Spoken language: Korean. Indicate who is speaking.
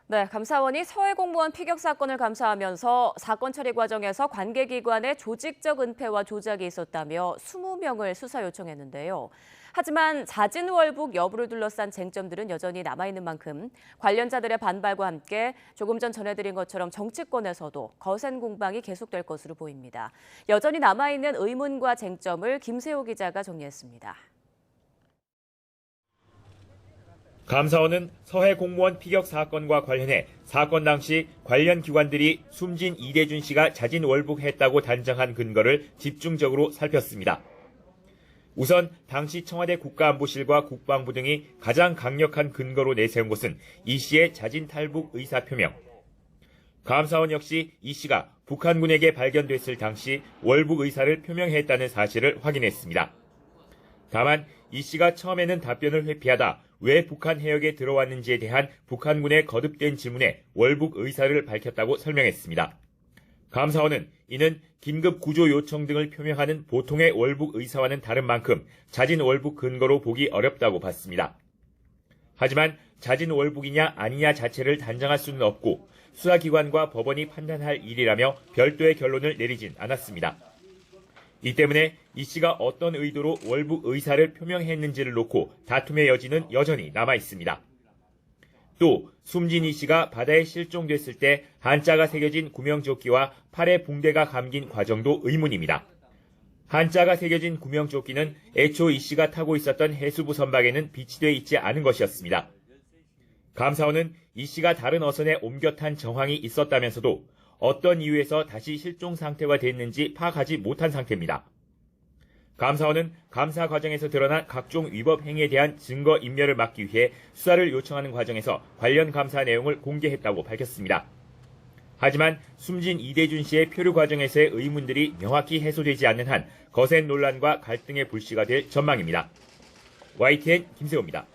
Speaker 1: 네, 감사원이 서해 공무원 피격 사건을 감사하면서 사건 처리 과정에서 관계기관의 조직적 은폐와 조작이 있었다며 20명을 수사 요청했는데요. 하지만 자진월북 여부를 둘러싼 쟁점들은 여전히 남아있는 만큼 관련자들의 반발과 함께 조금 전 전해드린 것처럼 정치권에서도 거센 공방이 계속될 것으로 보입니다. 여전히 남아있는 의문과 쟁점을 김세호 기자가 정리했습니다.
Speaker 2: 감사원은 서해 공무원 피격 사건과 관련해 사건 당시 관련 기관들이 숨진 이대준 씨가 자진 월북했다고 단정한 근거를 집중적으로 살폈습니다. 우선 당시 청와대 국가안보실과 국방부 등이 가장 강력한 근거로 내세운 것은 이 씨의 자진 탈북 의사 표명. 감사원 역시 이 씨가 북한군에게 발견됐을 당시 월북 의사를 표명했다는 사실을 확인했습니다. 다만 이 씨가 처음에는 답변을 회피하다 왜 북한 해역에 들어왔는지에 대한 북한군의 거듭된 질문에 월북 의사를 밝혔다고 설명했습니다. 감사원은 이는 긴급 구조 요청 등을 표명하는 보통의 월북 의사와는 다른 만큼 자진 월북 근거로 보기 어렵다고 봤습니다. 하지만 자진 월북이냐 아니냐 자체를 단정할 수는 없고 수사기관과 법원이 판단할 일이라며 별도의 결론을 내리진 않았습니다. 이 때문에 이 씨가 어떤 의도로 월북 의사를 표명했는지를 놓고 다툼의 여지는 여전히 남아 있습니다. 또 숨진 이 씨가 바다에 실종됐을 때 한자가 새겨진 구명조끼와 팔에 붕대가 감긴 과정도 의문입니다. 한자가 새겨진 구명조끼는 애초 이 씨가 타고 있었던 해수부 선박에는 비치돼 있지 않은 것이었습니다. 감사원은 이 씨가 다른 어선에 옮겨 탄 정황이 있었다면서도 어떤 이유에서 다시 실종 상태가 됐는지 파악하지 못한 상태입니다. 감사원은 감사 과정에서 드러난 각종 위법 행위에 대한 증거 인멸을 막기 위해 수사를 요청하는 과정에서 관련 감사 내용을 공개했다고 밝혔습니다. 하지만 숨진 이대준 씨의 표류 과정에서의 의문들이 명확히 해소되지 않는 한 거센 논란과 갈등의 불씨가 될 전망입니다. YTN 김세호입니다.